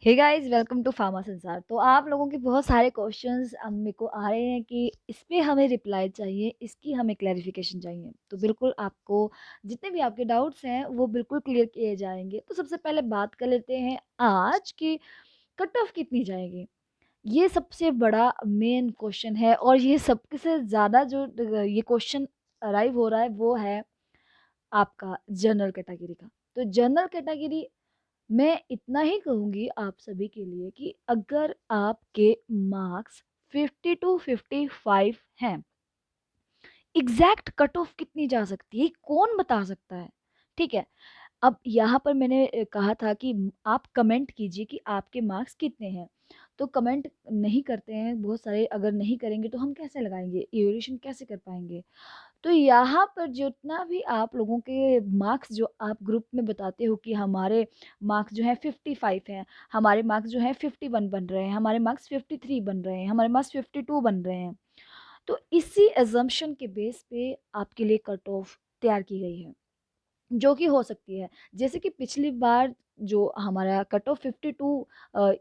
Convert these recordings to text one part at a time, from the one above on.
Hey guys welcome to pharma Sansar. तो आप लोगों के बहुत सारे क्वेश्चंस अब मेरे को आ रहे हैं कि इस पे हमें रिप्लाई चाहिए, इसकी हमें क्लैरिफिकेशन चाहिए। तो बिल्कुल आपको जितने भी आपके डाउट्स हैं वो बिल्कुल क्लियर किए जाएंगे। तो सबसे पहले बात कर लेते हैं आज की कट ऑफ कितनी जाएगी। ये सबसे बड़ा मेन क्वेश्चन है और ये सबसे ज़्यादा जो ये क्वेश्चन अराइव हो रहा है वो है आपका जनरल कैटेगरी का। तो जनरल कैटेगरी मैं इतना ही कहूँगी आप सभी के लिए कि अगर आपके मार्क्स 50 टू 55 हैं, एग्जैक्ट कट ऑफ कितनी जा सकती है कौन बता सकता है। ठीक है, अब यहाँ पर मैंने कहा था कि आप कमेंट कीजिए कि आपके मार्क्स कितने हैं। तो कमेंट नहीं करते हैं बहुत सारे, अगर नहीं करेंगे तो हम कैसे लगाएंगे, इवैल्यूएशन कैसे कर पाएंगे। तो यहाँ पर जितना भी आप लोगों के मार्क्स जो आप ग्रुप में बताते हो कि हमारे मार्क्स जो है 55 हैं, हमारे मार्क्स जो है 51 बन रहे हैं, हमारे मार्क्स 53 बन रहे हैं, हमारे मार्क्स 52 बन रहे हैं। तो इसी एजम्पशन के बेस पे आपके लिए कट ऑफ तैयार की गई है जो कि हो सकती है। जैसे कि पिछली बार जो हमारा कट ऑफ 52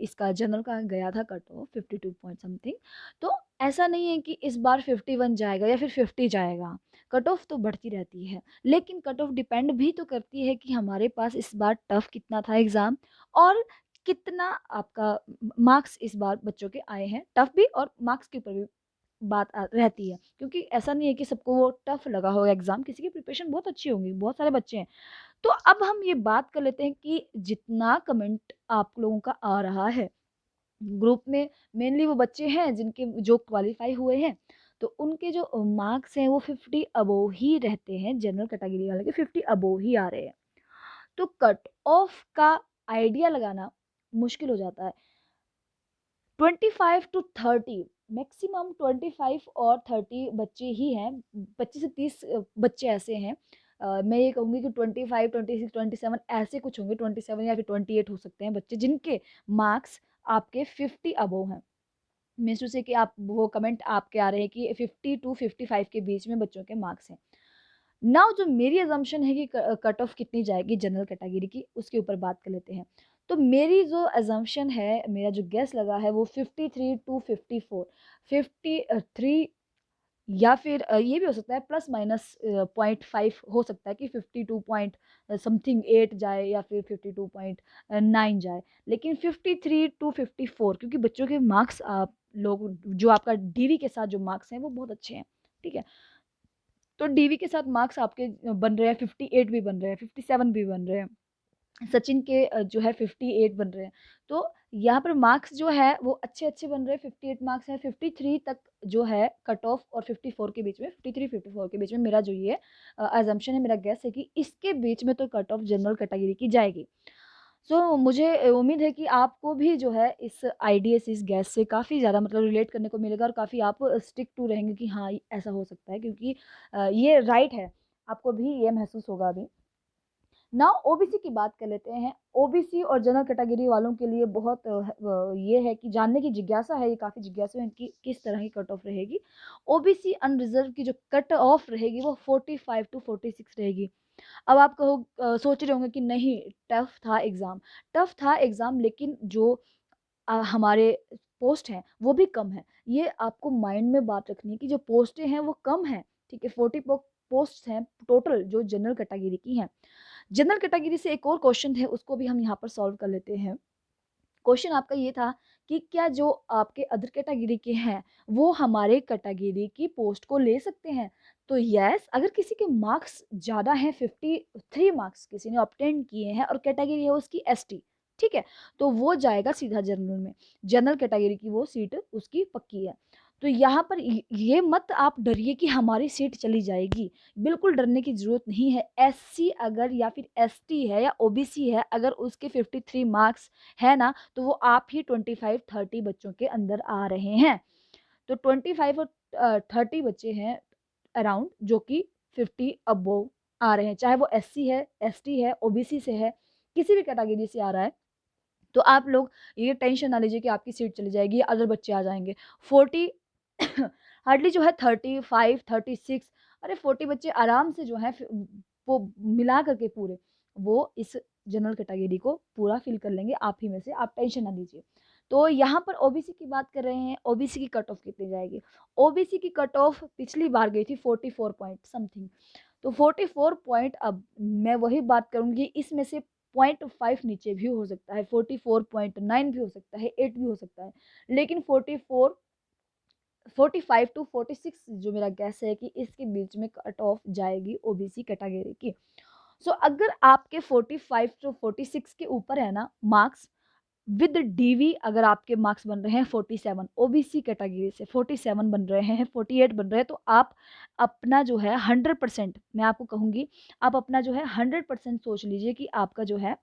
इसका जनरल का गया था कट ऑफ 52 पॉइंट समथिंग। तो ऐसा नहीं है कि इस बार 51 जाएगा या फिर 50 जाएगा। कट ऑफ तो बढ़ती रहती है, लेकिन कट ऑफ डिपेंड भी तो करती है कि हमारे पास इस बार टफ कितना था एग्ज़ाम और कितना आपका मार्क्स इस बार बच्चों के आए हैं। टफ भी और मार्क्स के ऊपर भी बात रहती है, क्योंकि ऐसा नहीं है कि सबको वो टफ लगा होगा एग्ज़ाम, किसी की प्रिपरेशन बहुत अच्छी होगी, बहुत सारे बच्चे हैं। तो अब हम ये बात कर लेते हैं कि जितना कमेंट आप लोगों का आ रहा है ग्रुप में, मेनली वो बच्चे हैं जिनके जो क्वालिफाई हुए हैं, तो उनके जो मार्क्स हैं वो 50 अबोव ही रहते हैं। जनरल कैटेगरी वाले के 50 अबोव ही आ रहे हैं। तो कट ऑफ का आइडिया लगाना मुश्किल हो जाता है। 25 टू 30, मैक्सिमम 25 और 30 बच्चे ही हैं। 25 से 30 बच्चे ऐसे हैं। मैं ये कहूँगी कि 25, 26, 27 ऐसे कुछ होंगे, 27 या फिर 28 हो सकते हैं बच्चे जिनके मार्क्स आपके 50 अबोव हैं। मीन्स टू से कि आप वो कमेंट आपके आ रहे हैं कि 50 टू 55 के बीच में बच्चों के मार्क्स हैं। नाउ जो मेरी अजम्पशन है कि कट ऑफ कितनी जाएगी जनरल कैटेगरी की, उसके ऊपर बात कर लेते हैं। तो मेरी जो अजम्पशन है, मेरा जो गेस लगा है वो 53 टू 54, 53 या फिर ये भी हो सकता है प्लस माइनस 0.5 हो सकता है कि 52 पॉइंट समथिंग 8 जाए या फिर 52.9 जाए। लेकिन 53 टू 54, क्योंकि बच्चों के मार्क्स आप लोग जो आपका डीवी के साथ जो मार्क्स हैं वो बहुत अच्छे हैं। ठीक है, तो डीवी के साथ मार्क्स आपके बन रहे हैं, 58 भी बन रहे हैं, 57 भी बन रहे हैं। सचिन के जो है 58 बन रहे हैं। तो यहाँ पर मार्क्स जो है वो अच्छे-अच्छे बन रहे हैं, 58 मार्क्स हैं, 53 तक जो है कट ऑफ और 54 के बीच में, 53-54 के बीच में मेरा जो ये असम्पशन है, मेरा गेस है कि इसके बीच में तो कट ऑफ जनरल कैटेगरी की जाएगी। सो मुझे उम्मीद है कि आपको भी जो है इस आइडिया से, इस गैस से काफ़ी ज़्यादा मतलब रिलेट करने को मिलेगा और काफ़ी आप स्टिक टू रहेंगे कि हाँ, ऐसा हो सकता है, क्योंकि ये राइट है। आपको भी ये महसूस होगा अभी। नाउ ओबीसी की बात कर लेते हैं। ओबीसी और जनरल कैटेगरी वालों के लिए बहुत ये है कि जानने की जिज्ञासा है, ये काफ़ी जिज्ञासु हैं कि किस तरह की कट ऑफ रहेगी। ओबीसी अनरिजर्व की जो कट ऑफ रहेगी वो 45 टू 46 रहेगी। अब आप सोच रहे होंगे कि नहीं, टफ था एग्ज़ाम, टफ था एग्ज़ाम, लेकिन जो हमारे पोस्ट हैं वो भी कम है। ये आपको माइंड में बात रखनी है कि जो पोस्टें हैं वो कम हैं। ठीक है, 40 पोस्ट हैं टोटल जो जनरल कैटेगरी की हैं। जनरल कैटेगरी से एक और क्वेश्चन है, उसको भी हम यहाँ पर सॉल्व कर लेते हैं। क्वेश्चन आपका ये था कि क्या जो आपके अदर कैटेगरी के हैं वो हमारे कैटेगरी की पोस्ट को ले सकते हैं। तो यस, अगर किसी के मार्क्स ज़्यादा हैं, 53 मार्क्स किसी ने ऑब्टेन किए हैं और कैटेगरी है उसकी एसटी, ठीक है, तो वो जाएगा सीधा जनरल में। जनरल कैटेगरी की वो सीट उसकी पक्की है। तो यहाँ पर ये मत आप डरिए कि हमारी सीट चली जाएगी, बिल्कुल डरने की ज़रूरत नहीं है। एससी अगर या फिर एसटी है या ओबीसी है, अगर उसके 53 मार्क्स है ना, तो वो आप ही 25-30 बच्चों के अंदर आ रहे हैं। तो 25 और 30 बच्चे हैं अराउंड जो कि 50 अबोव आ रहे हैं, चाहे वो एससी है, एसटी है, ओबीसी से है, किसी भी कैटेगरी से आ रहा है। तो आप लोग ये टेंशन ना लीजिए कि आपकी सीट चली जाएगी या अदर बच्चे आ जाएँगे। 40 हार्डली जो है 35, 36, अरे 40 बच्चे आराम से जो है वो मिला करके पूरे, वो इस जनरल कैटेगरी को पूरा फिल कर लेंगे आप ही में से, आप टेंशन ना लीजिए। तो यहाँ पर ओबीसी की बात कर रहे हैं, ओबीसी की कट ऑफ कितनी जाएगी? ओबीसी की कट ऑफ पिछली बार गई थी 44 पॉइंट समथिंग, तो 44 पॉइंट, अब मैं वही बात करूँगी, इसमें से 0.5 नीचे भी हो सकता है, 44.9 भी हो सकता है, 8 भी हो सकता है, लेकिन 45 टू 46 जो मेरा गैस है कि इसके बीच में कट ऑफ जाएगी ओबीसी कैटेगरी की। सो अगर आपके 45 टू 46 के ऊपर है ना मार्क्स, विद डीवी अगर आपके मार्क्स बन रहे हैं 47, ओबीसी कैटेगरी से 47 बन रहे हैं, 48 बन रहे हैं, तो आप अपना जो है 100%, मैं आपको कहूँगी, आप अपना जो है 100% सोच लीजिए कि आपका जो है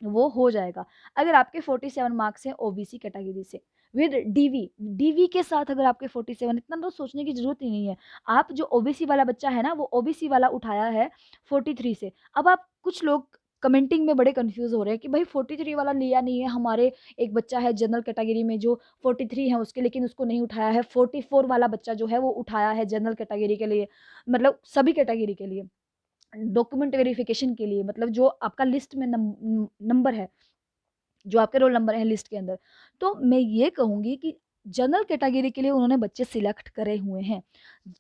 वो हो जाएगा। अगर आपके 47 मार्क्स हैं ओबीसी कैटेगरी से विद डीवी, डीवी के साथ अगर आपके 47, इतना तो सोचने की ज़रूरत ही नहीं है। आप जो ओबीसी वाला बच्चा है ना, वो ओबीसी वाला उठाया है 43 से। अब आप कुछ लोग कमेंटिंग में बड़े कन्फ्यूज़ हो रहे हैं कि भाई 43 वाला लिया नहीं है, हमारे एक बच्चा है जनरल कैटेगरी में जो 43 है उसके, लेकिन उसको नहीं उठाया है। 44 वाला बच्चा जो है वो उठाया है जनरल कैटेगरी के लिए, मतलब सभी कैटेगरी के लिए। डॉक्यूमेंट वेरिफिकेशन के लिए, मतलब जो आपका लिस्ट में नंबर है, जो आपके रोल नंबर है लिस्ट के अंदर। तो मैं ये कहूँगी कि जनरल कैटेगरी के लिए उन्होंने बच्चे सिलेक्ट करे हुए हैं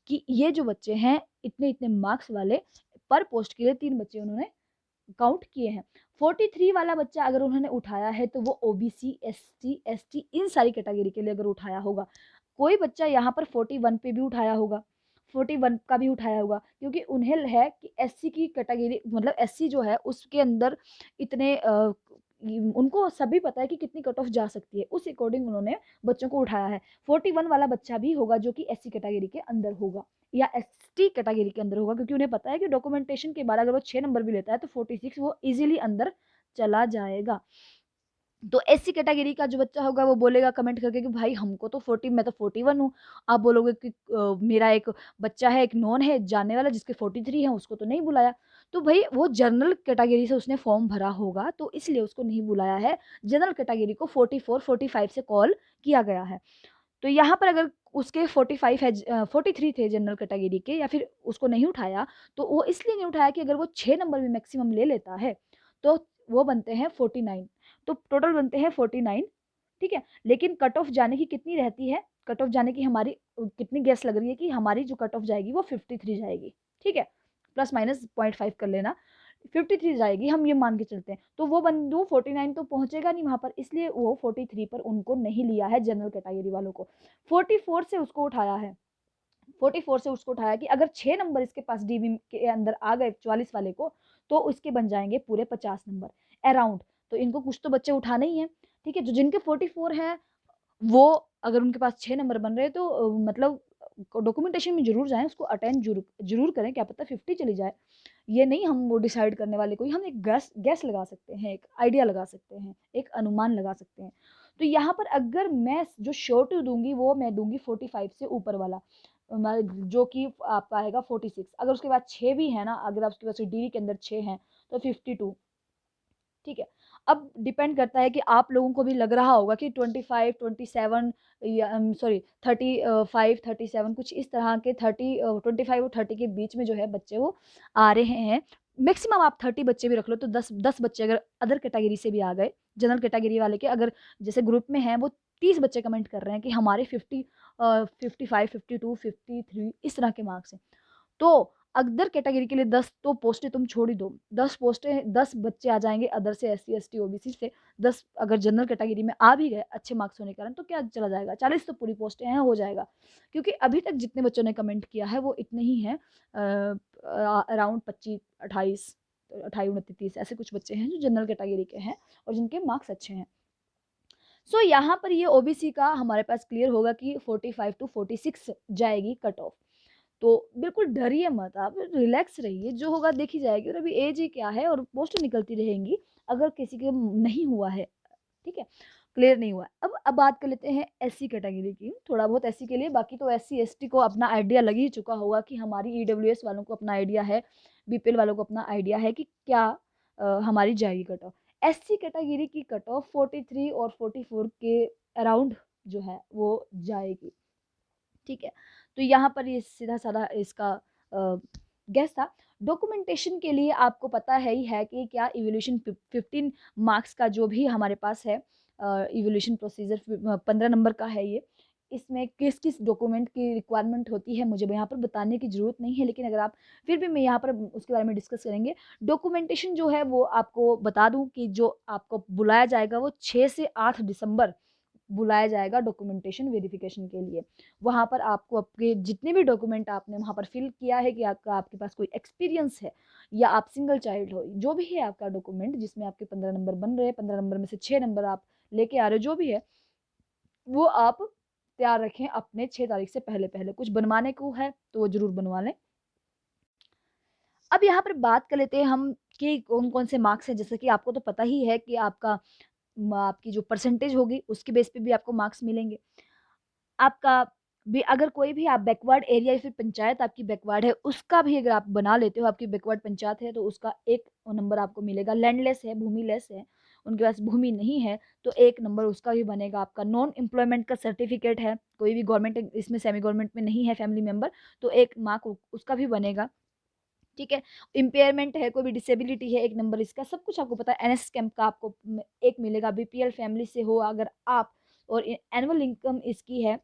कि ये जो बच्चे हैं इतने-इतने मार्क्स वाले, पर पोस्ट के लिए 3 बच्चे उन्होंने काउंट किए हैं। 43 वाला बच्चा अगर उन्होंने उठाया है तो वो ओबीसी, एससी, एसटी इन सारी कैटेगरी के लिए अगर उठाया होगा। कोई बच्चा यहाँ पर 41 पे भी उठाया होगा, 41 का भी उठाया होगा, क्योंकि उन्हें है कि एससी की कैटेगरी, मतलब एससी जो है उसके अंदर इतने उनको सभी पता है कि कितनी कट ऑफ जा सकती है, उस अकॉर्डिंग उन्होंने बच्चों को उठाया है। 41 वाला बच्चा भी होगा जो कि एससी कैटेगरी के अंदर होगा या एसटी कैटेगरी के अंदर होगा, क्योंकि उन्हें पता है कि डॉक्यूमेंटेशन के बाद अगर वो 6 नंबर भी लेता है तो 46 वो इजीली अंदर चला जाएगा। तो एससी कैटेगरी का जो बच्चा होगा वो बोलेगा कमेंट करके कि भाई हमको तो 40, मैं तो 41 हूँ। आप बोलोगे कि मेरा एक बच्चा है, एक नॉन है जानने वाला जिसके 43 हैं, उसको तो नहीं बुलाया। तो भाई वो जनरल कैटेगरी से उसने फॉर्म भरा होगा तो इसलिए उसको नहीं बुलाया है। जनरल कैटेगरी को 44, 45 से कॉल किया गया है। तो यहाँ पर अगर उसके 45 है 43 थे जनरल कैटेगरी के, या फिर उसको नहीं उठाया, तो वो इसलिए नहीं उठाया कि अगर वो 6 नंबर भी मैक्सिमम ले लेता है, तो वो बनते हैं 49, तो टोटल बनते हैं 49, ठीक है? लेकिन कट ऑफ जाने की कितनी रहती है? कट ऑफ जाने की हमारी कितनी गेस लग रही है कि हमारी जो कट ऑफ जाएगी वो 53 जाएगी, ठीक है? प्लस माइनस 0.5 कर लेना, 53 जाएगी, हम ये मान के चलते हैं। तो वो बंदू 49 तो पहुँचेगा नहीं वहाँ पर, इसलिए वो 43 पर उनको नहीं लिया है जनरल कैटेगरी वालों को। 44 से उसको उठाया है, 44 से उसको उठाया कि अगर 6 नंबर इसके पास डीवी के अंदर आ गए 44 वाले को, तो उसके बन जाएँगे पूरे 50 नंबर अराउंड। तो इनको कुछ तो बच्चे उठाने ही हैं, ठीक है? जो जिनके 44 हैं वो अगर उनके पास 6 नंबर बन रहे हैं तो मतलब डॉक्यूमेंटेशन में ज़रूर जाएँ, उसको अटेंड ज़रूर ज़रूर करें, क्या पता 50 चली जाए। ये नहीं हम वो डिसाइड करने वाले कोई, हम एक गैस गैस लगा सकते हैं, एक आइडिया लगा सकते हैं, एक अनुमान लगा सकते हैं। तो यहाँ पर अगर मैं जो श्योरिटी दूँगी वो मैं दूँगी 45 से ऊपर वाला, जो कि आपका आएगा 46। अगर उसके बाद 6 भी है ना, अगर आप उसके पास डीवी के अंदर 6 हैं तो 52, ठीक है? अब डिपेंड करता है कि आप लोगों को भी लग रहा होगा कि 25, 27 या सॉरी 35, 37 कुछ इस तरह के 25 और 30 के बीच में जो है बच्चे वो आ रहे हैं। मैक्सिमम आप 30 बच्चे भी रख लो तो 10 बच्चे अगर अदर कैटेगरी से भी आ गए, जनरल कैटेगरी वाले के अगर जैसे ग्रुप में हैं वो 30 बच्चे कमेंट कर रहे हैं कि हमारे 55, 52, 53 इस तरह के मार्क्स हैं। तो अदर कैटेगरी के लिए 10 तो पोस्टें तुम छोड़ ही दो, 10 पोस्टें 10 बच्चे आ जाएँगे अदर से, एससी, एसटी, ओबीसी से, 10 अगर जनरल कैटेगरी में आ भी गए अच्छे मार्क्स होने के कारण तो क्या चला जाएगा, 40 तो पूरी पोस्टें हैं, हो जाएगा। क्योंकि अभी तक जितने बच्चों ने कमेंट किया है वो इतने ही हैं, अराउंड 25, 28, 28, 29, 30 ऐसे कुछ बच्चे हैं जो जनरल कैटेगरी के हैं और जिनके मार्क्स अच्छे हैं। सो यहाँ पर ये ओबीसी का हमारे पास क्लियर होगा कि 45 टू 46 जाएगी कट ऑफ। तो बिल्कुल डरिए मत, आप रिलैक्स रहिए, जो होगा देखी जाएगी, और अभी एज ही क्या है और पोस्ट निकलती रहेंगी अगर किसी के नहीं हुआ है, ठीक है? क्लियर नहीं हुआ है। अब बात कर लेते हैं एससी कैटेगरी की, थोड़ा बहुत एससी के लिए, बाकी तो एससी एसटी को अपना आइडिया लग ही चुका होगा कि हमारी ईडब्ल्यूएस वालों को अपना आइडिया है, बीपीएल वालों को अपना आइडिया है कि क्या हमारी जाएगी कट ऑफ। एससी कैटेगरी की कट ऑफ 43 और 44 के अराउंड जो है वो जाएगी, ठीक है? तो यहाँ पर ये सीधा-साधा इसका गैस था। डॉक्यूमेंटेशन के लिए आपको पता है ही है कि क्या इवोल्यूशन 15 मार्क्स का जो भी हमारे पास है, इवोल्यूशन प्रोसीजर 15 नंबर का है ये। इसमें किस-किस डॉक्यूमेंट की रिक्वायरमेंट होती है मुझे यहाँ पर बताने की ज़रूरत नहीं है, लेकिन अगर आप फिर भी मैं यहाँ पर उसके बारे में डिस्कस करेंगे। डॉक्यूमेंटेशन जो है वो आपको बता दूँ कि जो आपको बुलाया जाएगा वो 6 से 8 दिसंबर बुलाया जाएगा डॉक्यूमेंटेशन वेरिफिकेशन के लिए। वहाँ पर आपको आपके जितने भी डॉक्यूमेंट आपने वहाँ पर फिल किया है कि आपका आपके पास कोई एक्सपीरियंस है या आप सिंगल चाइल्ड हो, जो भी है आपका डॉक्यूमेंट जिसमें आपके 15 नंबर बन रहे हैं, 15 नंबर में से 6 नंबर आप लेके आ रहे हो, जो भी है, वो आप तैयार रखें अपने 6 तारीख से पहले-पहले। कुछ बनवाने को है तो वो ज़रूर बनवा लें। अब यहाँ पर बात कर लेते हैं हम कि कौन-कौन से मार्क्स हैं, जैसे कि आपको तो पता ही है कि आपकी जो परसेंटेज होगी उसके बेस पे भी आपको मार्क्स मिलेंगे। आपका भी अगर कोई भी आप बैकवर्ड एरिया या फिर पंचायत आपकी बैकवर्ड है, उसका भी अगर आप बना लेते हो, आपकी बैकवर्ड पंचायत है, तो उसका 1 नंबर आपको मिलेगा। लैंडलेस है, भूमिलेस है, उनके पास भूमि नहीं है, तो 1 नंबर उसका भी बनेगा। आपका नॉन एम्प्लॉयमेंट का सर्टिफिकेट है, कोई भी गवर्नमेंट इसमें सेमी गवर्नमेंट में नहीं है फैमिली मेंबर, तो 1 मार्क उसका भी बनेगा। ठीक है? इम्पेयरमेंट है, कोई भी डिसेबिलिटी है, 1 नंबर इसका, सब कुछ आपको पता है। एनएस कैंप का आपको 1 मिलेगा, बीपीएल फैमिली से हो अगर आप और एनुअल इनकम इसकी है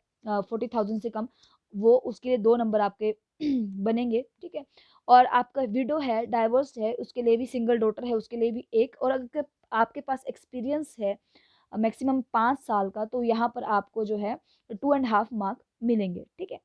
40,000 से कम, वो उसके लिए 2 नंबर आपके बनेंगे, ठीक है? और आपका विडो है, डाइवोर्स्ड है, उसके लिए भी, सिंगल डॉटर है, उसके लिए भी 1, और अगर आपके पास एक्सपीरियंस है मैक्सिमम 5 साल का, तो यहाँ पर आपको जो है 2 एंड हाफ मार्क मिलेंगे, ठीक है?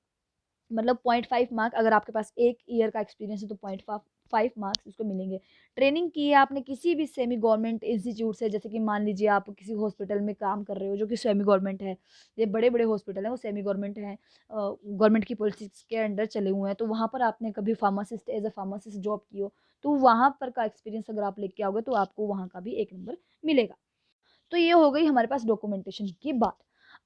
मतलब 0.5 मार्क, अगर आपके पास 1 ईयर का एक्सपीरियंस है तो 0.5 मार्क्स उसको मिलेंगे। ट्रेनिंग की है आपने किसी भी सेमी गवर्नमेंट इंस्टीट्यूट से, जैसे कि मान लीजिए आप किसी हॉस्पिटल में काम कर रहे हो जो कि सेमी गवर्नमेंट है। ये बड़े-बड़े हॉस्पिटल हैं वो सेमी गवर्नमेंट हैं, गवर्नमेंट की पॉलिसीज़ के अंडर चले हुए हैं, तो वहाँ पर आपने कभी pharmacist as a pharmacist job की हो, तो वहाँ पर का एक्सपीरियंस अगर आप लेके आओगे तो आपको वहाँ का भी 1 नंबर मिलेगा। तो ये हो गई हमारे पास डॉक्यूमेंटेशन की बात।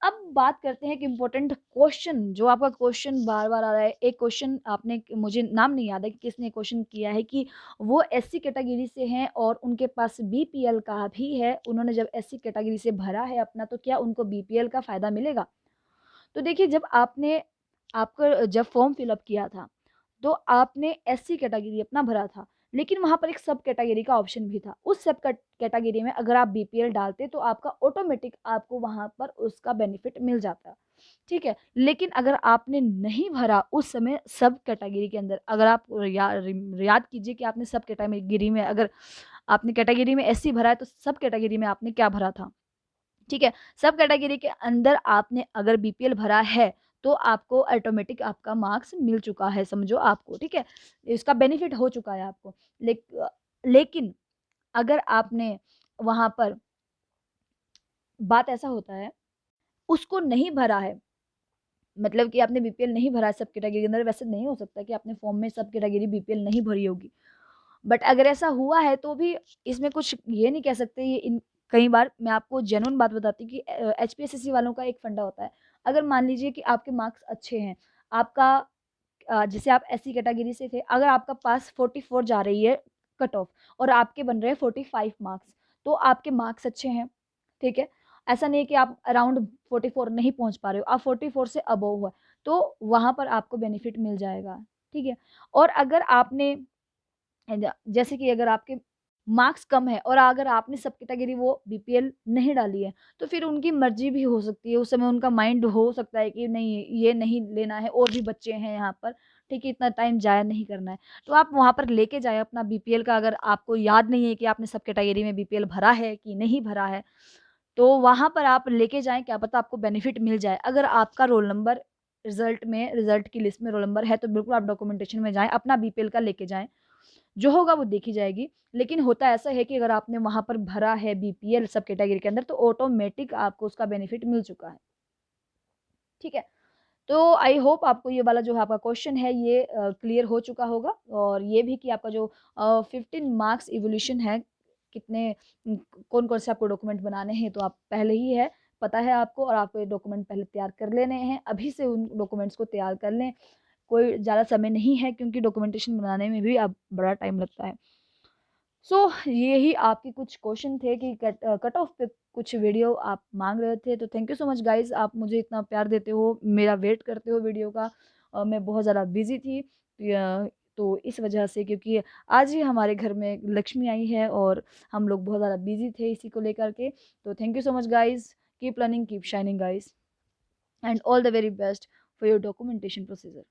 अब बात करते हैं कि इम्पोर्टेंट क्वेश्चन, जो आपका क्वेश्चन बार-बार आ रहा है। एक क्वेश्चन आपने, मुझे नाम नहीं याद है कि किसने क्वेश्चन किया है, कि वो एससी कैटेगरी से हैं और उनके पास बीपीएल का भी है। उन्होंने जब एससी कैटेगरी से भरा है अपना, तो क्या उनको बीपीएल का फ़ायदा मिलेगा? तो देखिए, जब आपने आपका जब फॉर्म फिल अप किया था, तो आपने एससी कैटेगरी अपना भरा था, लेकिन वहाँ पर एक सब कैटेगरी का ऑप्शन भी था। उस सब कैटेगरी में अगर आप बीपीएल डालते तो आपका ऑटोमेटिक आपको वहाँ पर उसका बेनिफिट मिल जाता, ठीक है? लेकिन अगर आपने नहीं भरा उस समय सब कैटेगरी के अंदर, अगर आप याद कीजिए कि आपने सब कैटेगरी में, अगर आपने कैटेगरी में एससी भरा है तो सब कैटेगरी में आपने क्या भरा था? ठीक है? सब कैटेगरी के अंदर आपने अगर बीपीएल भरा है, तो आपको ऑटोमेटिक आपका मार्क्स मिल चुका है, समझो आपको, ठीक है? इसका बेनिफिट हो चुका है आपको। लेकिन अगर आपने वहाँ पर, बात ऐसा होता है, उसको नहीं भरा है, मतलब कि आपने बीपीएल नहीं भरा है सब कैटेगरी के अंदर, वैसे नहीं हो सकता कि आपने फॉर्म में सब कैटेगरी बीपीएल नहीं भरी होगी। बट अगर ऐसा हुआ है तो भी इसमें कुछ ये नहीं कह सकते, ये इन कई बार मैं आपको जेन्युइन बात बताती हूँ कि एचपीएससी वालों का एक फंडा होता है। अगर मान लीजिए कि आपके मार्क्स अच्छे हैं, आपका जैसे आप एससी कैटेगरी से थे, अगर आपका पास 44 जा रही है कट ऑफ और आपके बन रहे हैं 45 मार्क्स, तो आपके मार्क्स अच्छे हैं, ठीक है? ऐसा नहीं है कि आप अराउंड 44 नहीं पहुँच पा रहे हो, आप 44 से अबोव हो, तो वहाँ पर आपको बेनिफिट मिल जाएगा, ठीक है? और अगर आपने जैसे कि अगर आपके मार्क्स कम है और अगर आपने सब कैटेगरी वो बीपीएल नहीं डाली है, तो फिर उनकी मर्ज़ी भी हो सकती है। उस समय उनका माइंड हो सकता है कि नहीं, ये नहीं लेना है, और भी बच्चे हैं यहाँ पर, ठीक है, इतना टाइम ज़ाया नहीं करना है। तो आप वहाँ पर लेके जाएँ अपना बीपीएल का, अगर आपको याद नहीं है कि आपने सब कैटेगरी में बीपीएल भरा है कि नहीं भरा है, तो वहाँ पर आप लेके जाएँ, क्या पता आपको बेनिफिट मिल जाए। अगर आपका रोल नंबर रिज़ल्ट की लिस्ट में रोल नंबर है, तो बिल्कुल आप डॉक्यूमेंटेशन में जाएँ, अपना बीपीएल का लेके जाएँ। जो होगा वो देखी जाएगी। लेकिन होता ऐसा है कि अगर आपने वहाँ पर भरा है बीपीएल सब कैटेगरी के अंदर, तो ऑटोमेटिक आपको उसका बेनिफिट मिल चुका है, ठीक है? तो आई होप आपको ये वाला जो आपका क्वेश्चन है ये क्लियर हो चुका होगा, और ये भी कि आपका जो 15 मार्क्स इवोल्यूशन है, कितने कौन-कौन से आपको डॉक्यूमेंट बनाने हैं, तो आप पहले ही है, पता है आपको, और आपको ये डॉक्यूमेंट पहले तैयार कर लेने हैं। अभी से उन डॉक्यूमेंट्स को तैयार कर लें, कोई ज़्यादा समय नहीं है, क्योंकि डॉक्यूमेंटेशन बनाने में भी अब बड़ा टाइम लगता है। सो यही आपके कुछ क्वेश्चन थे कि कट ऑफ पे कुछ वीडियो आप माँग रहे थे, तो thank you so much guys, आप मुझे इतना प्यार देते हो, मेरा वेट करते हो वीडियो का। मैं बहुत ज़्यादा बिज़ी थी, तो इस वजह से, क्योंकि आज ही हमारे घर में लक्ष्मी आई है और हम लोग बहुत ज़्यादा बिज़ी थे इसी को लेकर के। तो thank you so much guys, keep learning, keep shining guys, and all the very best for your documentation procedure.